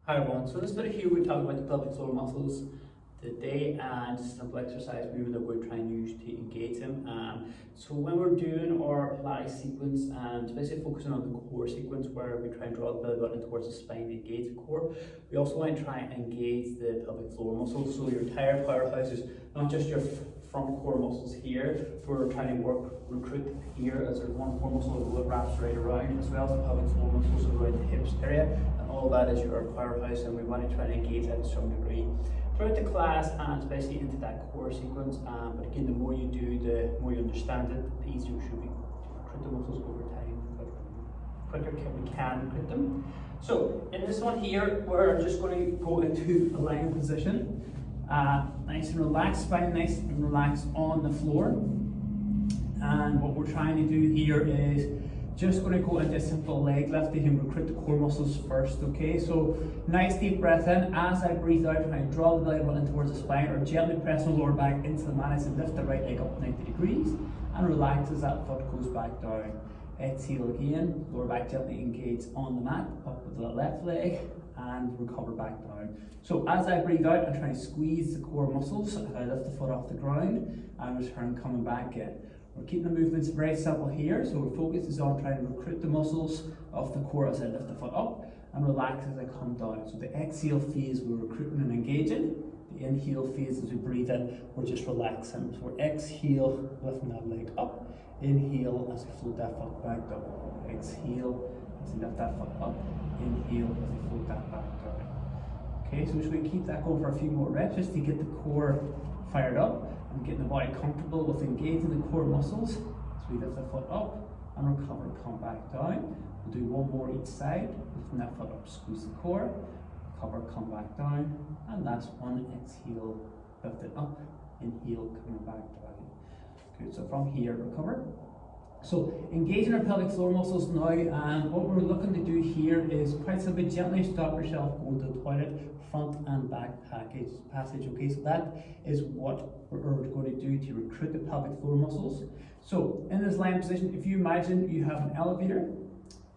Hi everyone, so in this video here we talk about the pelvic floor muscles today and simple exercise movement that we're trying to use to engage them. So when we're doing our Pilates sequence and especially focusing on the core sequence where we try and draw the belly button towards the spine to engage the core, we also want to try and engage the pelvic floor muscles, so your entire powerhouse is not just your front core muscles here. We're trying to recruit here as there's one core muscle that wraps right around, as well as the pelvic floor muscles around the hips area, and all that is your powerhouse, and we want to try and engage that to some degree throughout the class and especially into that core sequence. But again, the more you do, the more you understand it, the easier it should be to recruit the muscles over time. The quicker we can recruit them. So in this one here, we're just going to go into a lying position. Nice and relaxed spine, nice and relaxed on the floor. And what we're trying to do here is just going to go into a simple leg lift and recruit the core muscles first, okay? So nice deep breath in. As I breathe out, try and draw the belly button towards the spine, or gently press the lower back into the mat as I lift the right leg up 90 degrees and relax as that foot goes back down. Exhale again, lower back gently engage on the mat, up with the left leg and recover back down. So as I breathe out, I'm trying to squeeze the core muscles as I lift the foot off the ground and return coming back in. We're keeping the movements very simple here, so our focus is on trying to recruit the muscles of the core as I lift the foot up and relax as I come down. So the exhale phase, we're recruiting and engaging. The inhale phase, as we breathe in, we're just relaxing. So we're exhale, lifting that leg up. Inhale as we float that foot back down. Exhale as we lift that foot up. Inhale as we float that back down. Okay, so we should keep that going for a few more reps just to get the core fired up and getting the body comfortable with engaging the core muscles. So we lift the foot up and recover, come back down. We'll do one more each side, lifting that foot up, squeeze the core, recover, come back down, and last one, exhale, lift it up, inhale, coming back down. Good, so from here, recover. So engaging our pelvic floor muscles now, and what we're looking to do here is quite simply gently stop yourself going to the toilet, front and back passage. Okay, so that is what we're going to do to recruit the pelvic floor muscles. So in this lying position, if you imagine you have an elevator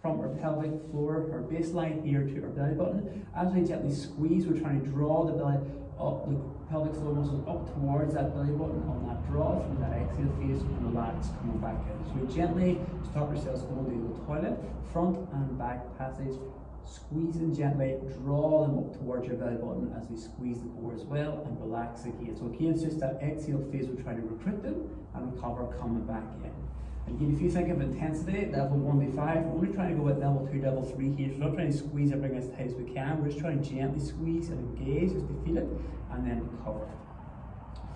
from our pelvic floor, our baseline here to our belly button, as we gently squeeze, we're trying to draw the belly up, the pelvic floor muscles up towards that belly button on that draw through that exhale phase and relax coming back in. So we gently stop yourselves going to the toilet, front and back passage, squeezing gently, draw them up towards your belly button as we squeeze the core as well and relax again. So again, it's just that exhale phase, we're trying to recruit them and recover coming back in. Again, if you think of intensity, level 1 to 5, we're only trying to go at level 2, level 3 here. So we're not trying to squeeze everything as tight as we can. We're just trying to gently squeeze and engage just to feel it and then recover.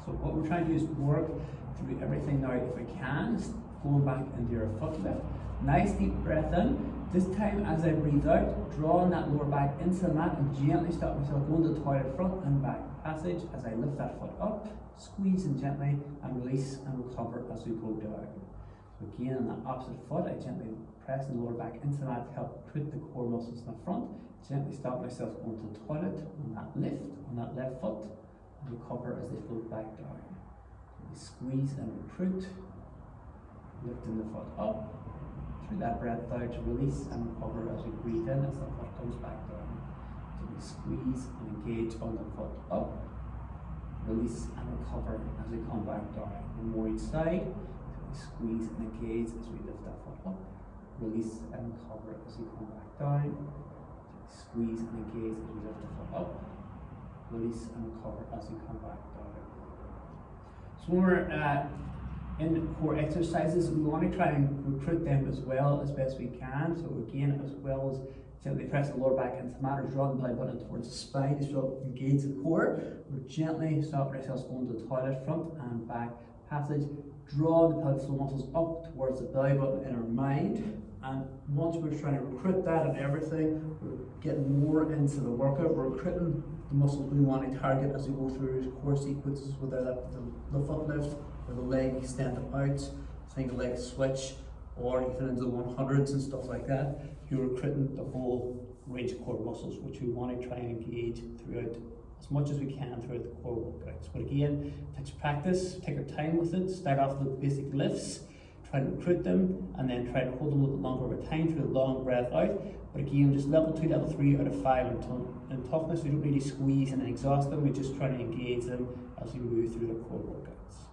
So what we're trying to do is work through everything now if we can, going back into your foot lift. Nice deep breath in. This time as I breathe out, drawing that lower back into the mat and gently stop myself going to the toilet, front and back passage as I lift that foot up, squeezing gently and release and recover as we go down. So again, on that opposite foot, I gently press the lower back into the mat to help recruit the core muscles in the front. Gently stop myself going to the toilet on that lift, on that left foot, and recover as they float back down. So we squeeze and recruit, lifting the foot up. Through that breath out to release and recover as we breathe in as the foot comes back down. So we squeeze and engage on the foot up, release and recover as we come back down. One more each side. Squeeze and engage as we lift that foot up, release and recover as we come back down. Squeeze and engage as we lift the foot up, release and recover as we come back down. So when we're in core exercises, we want to try and recruit them as well as best we can. So again, as well as gently press the lower back into the mat or draw the belly button towards the spine to sort of engage the core. We're gently stopping ourselves going to the toilet, front and back passage. Draw the pelvic floor muscles up towards the belly button in our mind, and once we're trying to recruit that and everything, we're getting more into the workout. We're recruiting the muscles we want to target as we go through core sequences, whether that's the foot lift or the leg extended out, think a leg switch, or even into the 100s and stuff like that. You're recruiting the whole range of core muscles, which we want to try and engage throughout as much as we can throughout the core workouts. But again, it takes practice, take our time with it, start off with basic lifts, try to recruit them, and then try to hold them a little bit longer over time through a long breath out. But again, just level 2, level 3 out of 5 in toughness. We don't really squeeze and exhaust them, we just try to engage them as we move through the core workouts.